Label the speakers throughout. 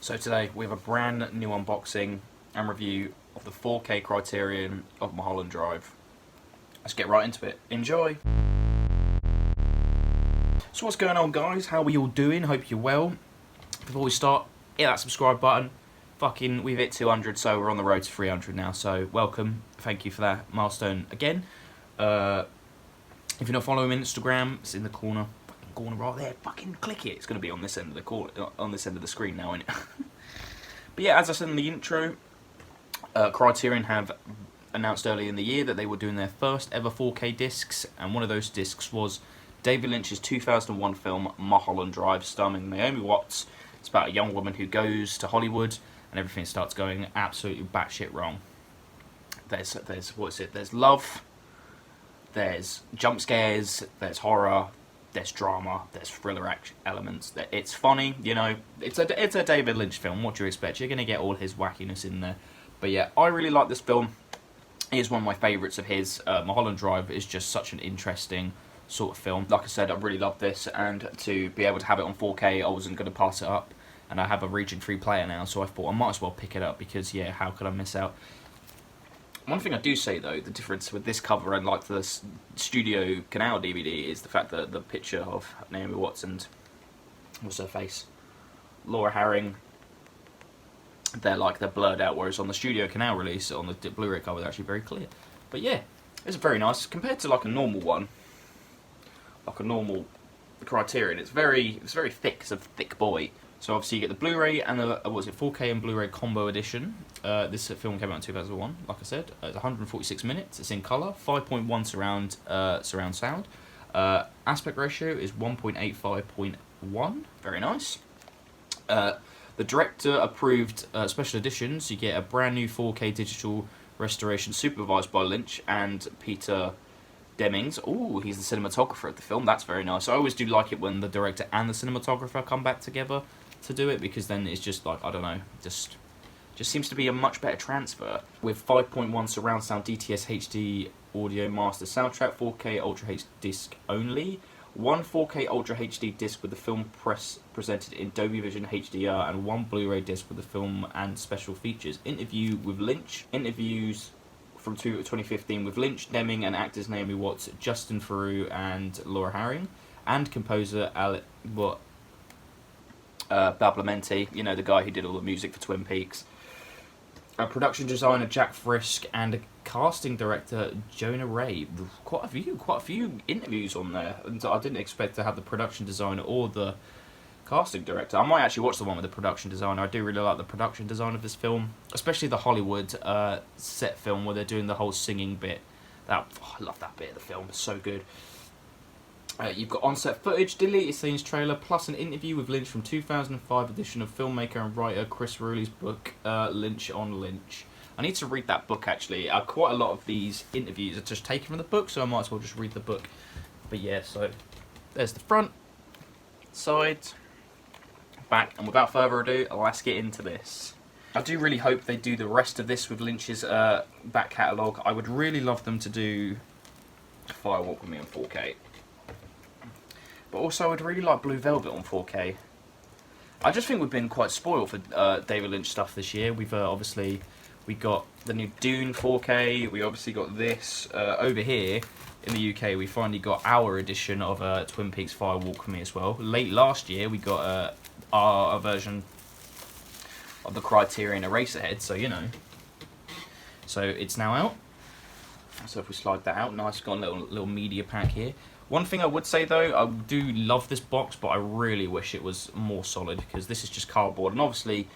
Speaker 1: So today we have a brand new unboxing and review of the 4K Criterion of Mulholland Drive. Let's get right into it. Enjoy! So what's going on, guys? How are we all doing? Hope you're well. Before we start, hit that subscribe button. We've hit 200, so we're on the road to 300 now, so welcome. Thank you for that milestone again. If you're not following me on Instagram, it's in the corner right there. Fucking click it. It's going to be on this end of the corner, on this end of the screen now, isn't it? But yeah, as I said in the intro, Criterion have announced earlier in the year that they were doing their first ever 4K discs, and one of those discs was David Lynch's 2001 film Mulholland Drive, starring Naomi Watts. It's about a young woman who goes to Hollywood and everything starts going absolutely batshit wrong. There's There's love, there's jump scares, there's horror, there's drama, there's thriller elements. It's funny, you know. It's a David Lynch film. What do you expect? You're gonna get all his wackiness in there. But yeah, I really like this film. It is one of my favourites of his. Mulholland Drive is just such an interesting sort of film. Like I said, I really love this, and to be able to have it on 4K, I wasn't going to pass it up. And I have a region-free player now, so I thought I might as well pick it up because, yeah, how could I miss out? One thing I do say, though, the difference with this cover and like the Studio Canal DVD is the fact that the picture of Naomi Watts and what's her face, Laura Harring, they're blurred out, whereas on the Studio Canal release on the Blu-ray cover they're actually very clear. But yeah, it's very nice compared to like a normal one, like a normal Criterion. It's very thick. It's a thick boy. So obviously you get the Blu-ray and the 4K and Blu-ray combo edition. This film came out in 2001, like I said. It's 146 minutes. It's in color, 5.1 surround sound. Aspect ratio is 1.85.1. Very nice. The director approved special editions. You get a brand new 4K digital restoration supervised by Lynch and Peter Demings. Oh, he's the cinematographer of the film. That's very nice. I always do like it when the director and the cinematographer come back together to do it, because then it's just like, I don't know, just seems to be a much better transfer. With 5.1 surround sound DTS HD audio master soundtrack, 4K Ultra HD disc only, one 4K Ultra HD disc with the film presented in Dolby Vision HDR, and one Blu-ray disc with the film and special features. Interview with Lynch. Interviews from 2015 with Lynch, Deming, and actors Naomi Watts, Justin Theroux, and Laura Harring, and composer Badalamenti, you know, the guy who did all the music for Twin Peaks. A production designer Jack Frisk, and a casting director Jonah Ray. Quite a few interviews on there, and I didn't expect to have the production designer or the casting director. I might actually watch the one with the production designer. I do really like the production design of this film, especially the Hollywood set film where they're doing the whole singing bit. I love that bit of the film. It's so good. You've got on-set footage, deleted scenes trailer, plus an interview with Lynch from 2005 edition of filmmaker and writer Chris Rowley's book, Lynch on Lynch. I need to read that book, actually. Quite a lot of these interviews are just taken from the book, so I might as well just read the book. But yeah, so there's the front, side, back, and without further ado, let's get into this. I do really hope they do the rest of this with Lynch's back catalogue. I would really love them to do Fire Walk With Me on 4K. But also, I would really like Blue Velvet on 4K. I just think we've been quite spoiled for David Lynch stuff this year. We've we got the new Dune 4K. We obviously got this over here in the UK. We finally got our edition of Twin Peaks Fire Walk With Me as well. Late last year, we got our version of the Criterion Eraserhead. So you know, so it's now out. So if we slide that out, nice. Got a little media pack here. One thing I would say though, I do love this box, but I really wish it was more solid, because this is just cardboard, and obviously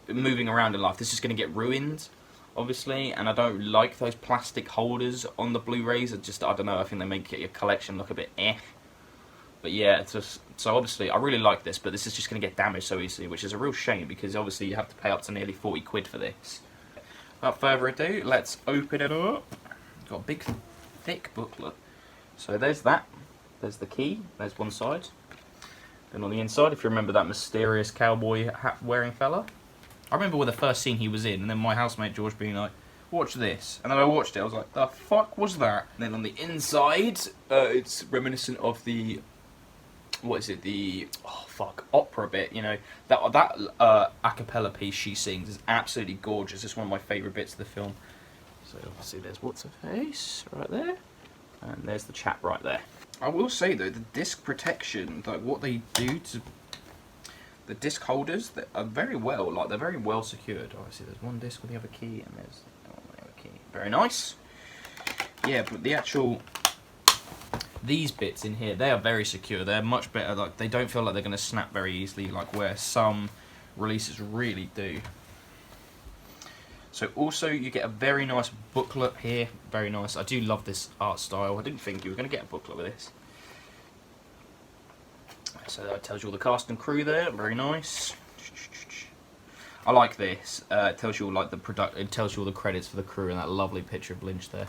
Speaker 1: moving around in life this is going to get ruined, obviously, and I don't like those plastic holders on the Blu-rays. I don't know, I think they make your collection look a bit eh. But yeah, it's just, so obviously I really like this, but this is just going to get damaged so easily, which is a real shame, because obviously you have to pay up to nearly 40 quid for this. Without further ado, let's open it up. Got a big thick booklet. So there's that. There's the key. There's one side. Then on the inside, if you remember that mysterious cowboy hat wearing fella, I remember with the first scene he was in, and then my housemate George being like, "Watch this," and then I watched it. I was like, "The fuck was that?" And then on the inside, it's reminiscent of the what is it, the opera bit, you know, that a cappella piece she sings is absolutely gorgeous. It's one of my favourite bits of the film. So obviously there's what's her face right there, and there's the chap right there. I will say though, the disc protection, like what they do to the disc holders, that are very well, like they're very well secured. Obviously there's one disc with the other key, and there's the other key. Very nice. Yeah, but the actual, these bits in here, they are very secure. They're much better. Like they don't feel like they're going to snap very easily, like where some releases really do. So also you get a very nice booklet here. Very nice. I do love this art style. I didn't think you were going to get a booklet with this. So that tells you all the cast and crew there. Very nice. I like this. It tells you all like the product. It tells you all the credits for the crew and that lovely picture of Lynch there.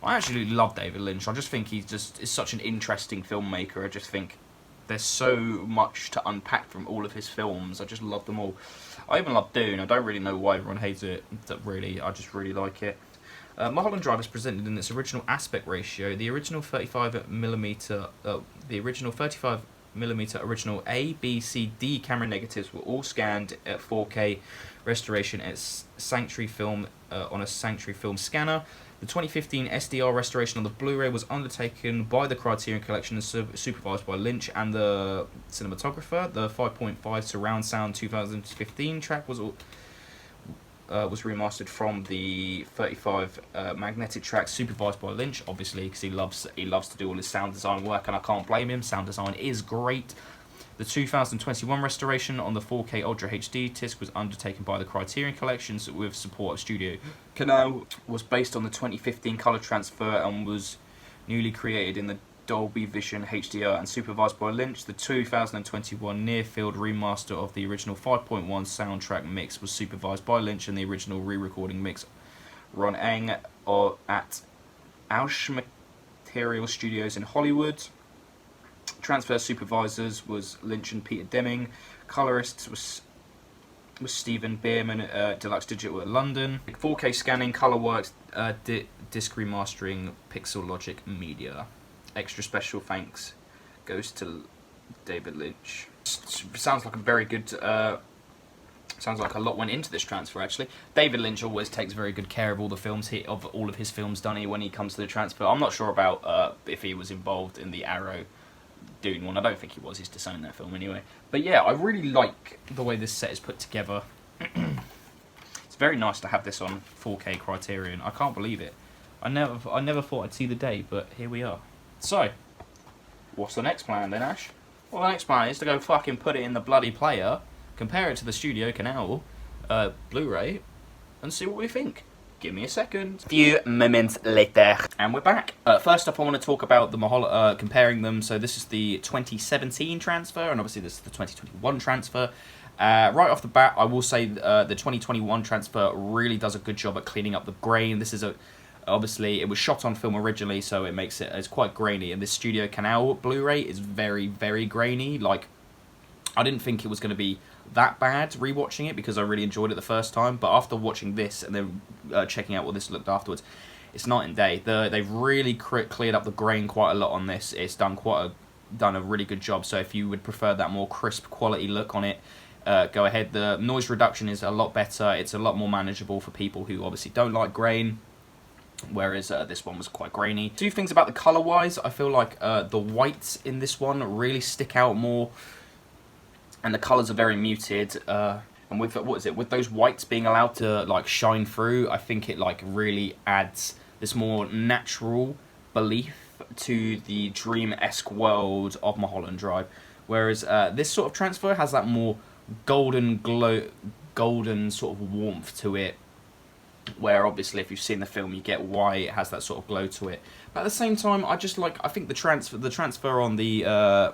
Speaker 1: I actually love David Lynch. I just think he just is such an interesting filmmaker. I just think there's so much to unpack from all of his films. I just love them all. I even love Dune. I don't really know why everyone hates it. Really, I just really like it. Mulholland Drive is presented in its original aspect ratio. The original 35mm, original A, B, C, D camera negatives were all scanned at 4K restoration at Sanctuary Film on a Sanctuary Film scanner. The 2015 SDR restoration on the Blu-ray was undertaken by the Criterion Collection and supervised by Lynch and the cinematographer. The 5.5 surround sound 2015 track was remastered from the 35 magnetic track, supervised by Lynch, obviously, because he loves to do all his sound design work, and I can't blame him. Sound design is great. The 2021 restoration on the 4K Ultra HD disc was undertaken by the Criterion Collections with support of Studio Canal. Was based on the 2015 color transfer and was newly created in the Dolby Vision HDR and supervised by Lynch. The 2021 near-field remaster of the original 5.1 soundtrack mix was supervised by Lynch, and the original re-recording mix Ron Eng at Ausch Material Studios in Hollywood. Transfer supervisors was Lynch and Peter Deming. Colorists was Stephen Bierman at Deluxe Digital at London. 4K scanning, Colorworks, disc remastering, Pixel Logic Media. Extra special thanks goes to David Lynch. Sounds like a very good. Sounds like a lot went into this transfer. Actually, David Lynch always takes very good care of all the films of all of his films done when he comes to the transfer. I'm not sure about if he was involved in the Arrow Dune one. I don't think he was. He's disowned that film anyway. But yeah, I really like the way this set is put together. It's very nice to have this on 4K Criterion. I can't believe it. I never thought I'd see the day, but here we are. So, what's the next plan then, Ash? Well, the next plan is to go fucking put it in the bloody player, compare it to the Studio Canal Blu-ray, and see what we think. Give me a second. Few moments later. And we're back. First up, I want to talk about the Mulholland, comparing them. So this is the 2017 transfer, and obviously this is the 2021 transfer. Right off the bat, I will say the 2021 transfer really does a good job at cleaning up the grain. This is obviously, it was shot on film originally, so it's quite grainy. And this Studio Canal Blu-ray is very, very grainy. Like, I didn't think it was going to be that bad rewatching it, because I really enjoyed it the first time. But after watching this and then checking out what this looked afterwards, it's night and day. They've really cleared up the grain quite a lot on this. It's done a really good job. So if you would prefer that more crisp quality look on it, go ahead. The noise reduction is a lot better. It's a lot more manageable for people who obviously don't like grain, whereas this one was quite grainy. Two things about the colour wise, I feel like the whites in this one really stick out more, and the colours are very muted. And with with those whites being allowed to like shine through, I think it like really adds this more natural belief to the dream-esque world of Mulholland Drive. Whereas this sort of transfer has that more golden sort of warmth to it, where obviously if you've seen the film you get why it has that sort of glow to it. But at the same time, I think the transfer on the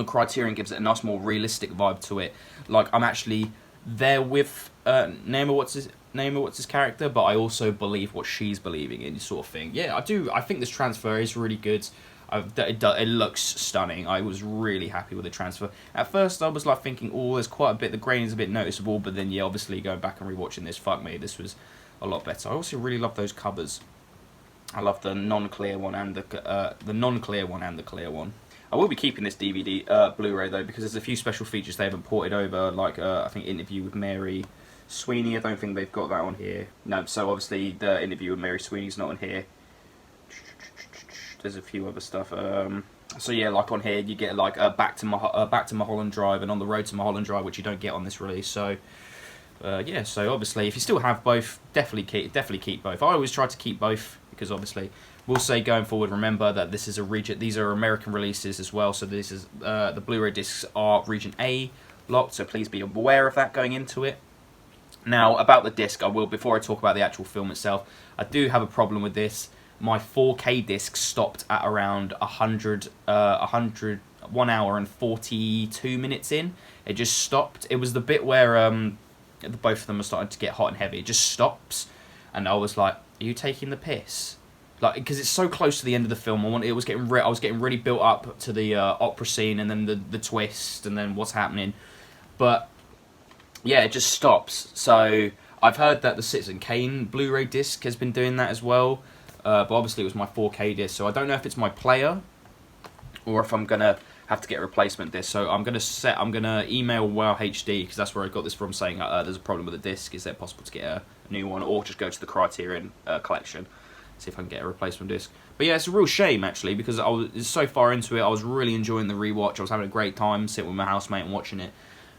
Speaker 1: Criterion gives it a nice more realistic vibe to it. Like, I'm actually there with Naomi Watts' character, but I also believe what she's believing in, sort of thing. Yeah, I do. I think this transfer is really good. It looks stunning. I was really happy with the transfer. At first, I was like thinking, oh, there's quite a bit. The grain is a bit noticeable, but then yeah, obviously going back and rewatching this, fuck me, this was a lot better. I also really love those covers. I love the non-clear one and the clear one. I will be keeping this DVD, Blu-ray though, because there's a few special features they haven't ported over, like I think Interview with Mary Sweeney. I don't think they've got that on here. No, so obviously the Interview with Mary Sweeney's not on here. There's a few other stuff. So yeah, like on here you get like back to Mulholland Drive and On the Road to Mulholland Drive, which you don't get on this release. So yeah, so obviously if you still have both, definitely keep both. I always try to keep both because obviously we'll say going forward, remember that this is these are American releases as well. So this is the Blu-ray discs are region A locked, so please be aware of that going into it. Now about the disc, before I talk about the actual film itself, I do have a problem with this. My 4K disc stopped at around 1 hour and 42 minutes in. It just stopped. It was the bit where both of them are starting to get hot and heavy. It just stops, and I was like, "Are you taking the piss?" Like, because it's so close to the end of the film. I was getting really built up to the opera scene, and then the twist, and then what's happening. But yeah, it just stops. So I've heard that the Citizen Kane Blu-ray disc has been doing that as well. But obviously it was my 4K disc, so I don't know if it's my player or if I'm gonna have to get a replacement disc. So I'm gonna email WoW HD, because that's where I got this from, saying there's a problem with the disc. Is it possible to get a new one, or just go to the Criterion collection, see if I can get a replacement disc. But yeah, it's a real shame actually, because I was so far into it. I was really enjoying the rewatch. I was having a great time sitting with my housemate and watching it.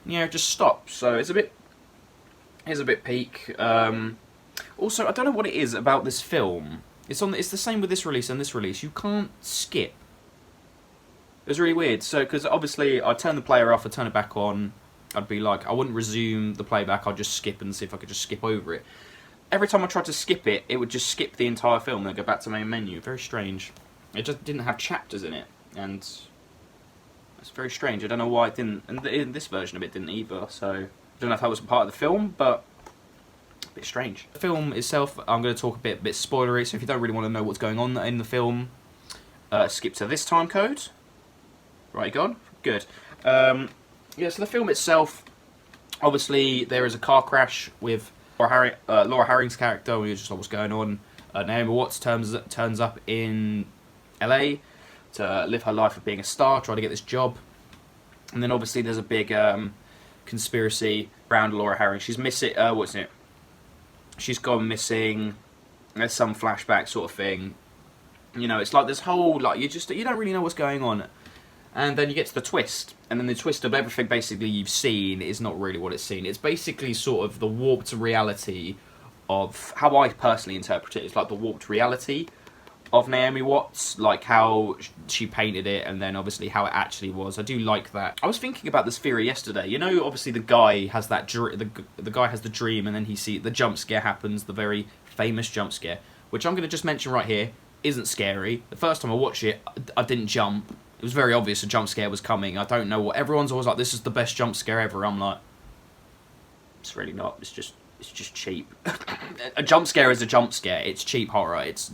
Speaker 1: And yeah, it just stopped. So it's a bit peak. Also, I don't know what it is about this film. It's the same with this release and this release. You can't skip. It was really weird. So, because obviously I'd turn the player off, I'd turn it back on. I'd be like, I wouldn't resume the playback. I'd just skip and see if I could just skip over it. Every time I tried to skip it, it would just skip the entire film and then go back to main menu. Very strange. It just didn't have chapters in it, and it's very strange. I don't know why it didn't. And in this version of it didn't either. So I don't know if that was a part of the film, but a bit strange. The film itself, I'm going to talk a bit spoilery, so if you don't really want to know what's going on in the film, skip to this time code. Right, gone? Good. Yeah, so the film itself, obviously there is a car crash with Laura Harring's character. We just know what's going on. Naomi Watts turns up in LA to live her life of being a star, try to get this job. And then obviously there's a big conspiracy around Laura Harring. She's missing, she's gone missing. There's some flashback sort of thing. You know, it's like this whole, like, you don't really know what's going on. And then you get to the twist, and then the twist of everything basically you've seen is not really what it's seen. It's basically sort of the warped reality of how I personally interpret it. It's like the warped reality of Naomi Watts, like how she painted it, and then obviously how it actually was. I do like that. I was thinking about this theory yesterday. You know, obviously the guy has that the guy has the dream, and then the jump scare happens, the very famous jump scare, which I'm going to just mention right here, isn't scary. The first time I watched it, I didn't jump. It was very obvious a jump scare was coming. I don't know what everyone's always like. This is the best jump scare ever. I'm like, it's really not. It's just cheap. A jump scare is a jump scare. It's cheap horror. It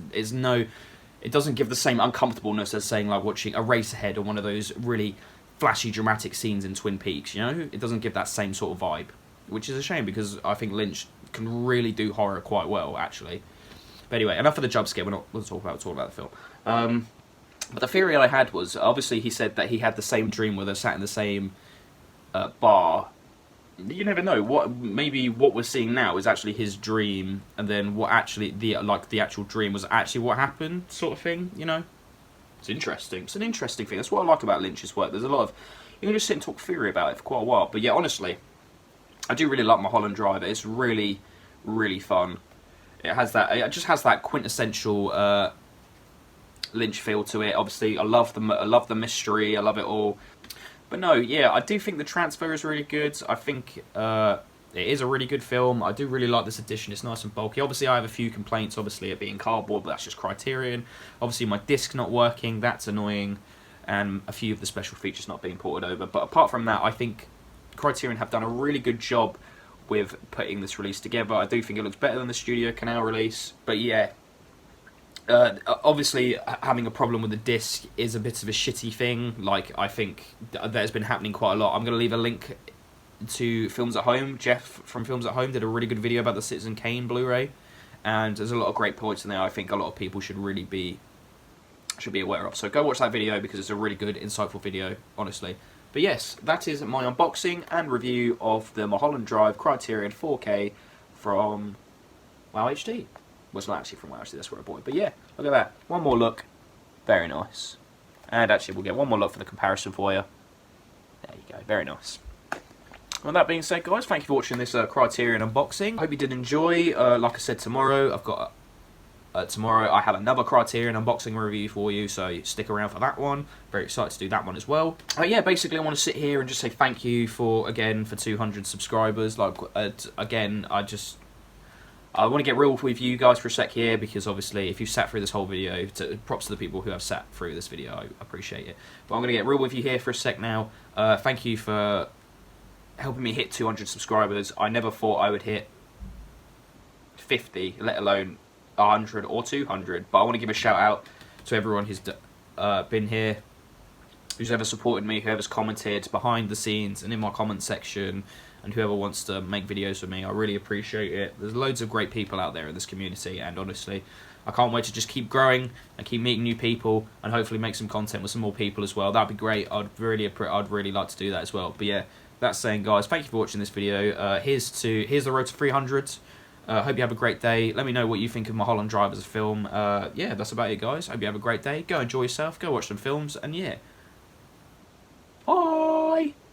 Speaker 1: doesn't give the same uncomfortableness as saying like watching Eraserhead or one of those really flashy dramatic scenes in Twin Peaks. You know, it doesn't give that same sort of vibe, which is a shame because I think Lynch can really do horror quite well actually. But anyway, enough of the jump scare. We're talking about the film. But the theory I had was, obviously he said that he had the same dream where they sat in the same bar. You never know. Maybe what we're seeing now is actually his dream, and then what actually the actual dream was actually what happened, sort of thing. You know, it's interesting. It's an interesting thing. That's what I like about Lynch's work. There's a lot of, you can just sit and talk theory about it for quite a while. But yeah, honestly, I do really like Mulholland Drive. It's really, really fun. It just has that quintessential Lynch feel to it. Obviously, I love the mystery. I love it all. But no, yeah, I do think the transfer is really good. I think it is a really good film. I do really like this edition. It's nice and bulky. Obviously, I have a few complaints, obviously, it being cardboard, but that's just Criterion. Obviously, my disc not working, that's annoying. And a few of the special features not being ported over. But apart from that, I think Criterion have done a really good job with putting this release together. I do think it looks better than the Studio Canal release. But yeah, obviously having a problem with the disc is a bit of a shitty thing. Like, I think that has been happening quite a lot. I'm going to leave a link to Films at Home. Jeff from Films at Home did a really good video about the Citizen Kane Blu-ray, and there's a lot of great points in there. I think a lot of people should really be should be aware of. So go watch that video because it's a really good, insightful video, honestly. But yes, that is my unboxing and review of the Mulholland Drive Criterion 4K from Wow HD. Well, it's not actually from Wow HD, that's where I bought it. But yeah, look at that. One more look. Very nice. And actually, we'll get one more look for the comparison for you. There you go. Very nice. Well, that being said, guys, thank you for watching this Criterion unboxing. I hope you did enjoy. Like I said, tomorrow I've got... tomorrow I have another Criterion unboxing review for you, so stick around for that one. Very excited to do that one as well. Yeah, basically I want to sit here and just say thank you for 200 subscribers. Like, again, I want to get real with you guys for a sec here, because obviously if you've sat through this whole video, props to the people who have sat through this video, I appreciate it. But I'm going to get real with you here for a sec now. Thank you for helping me hit 200 subscribers. I never thought I would hit 50, let alone 100 or 200, but I want to give a shout out to everyone who's been here, who's ever supported me, whoever's commented behind the scenes and in my comment section, and whoever wants to make videos with me. I really appreciate it. There's loads of great people out there in this community, and honestly, I can't wait to just keep growing and keep meeting new people, and hopefully make some content with some more people as well. That'd be great. I'd really like to do that as well. But yeah, that's saying, guys, thank you for watching this video. Here's the road to 300. Hope you have a great day. Let me know what you think of Mulholland Drive as a film. Yeah, that's about it, guys. Hope you have a great day. Go enjoy yourself. Go watch some films. And yeah. Bye!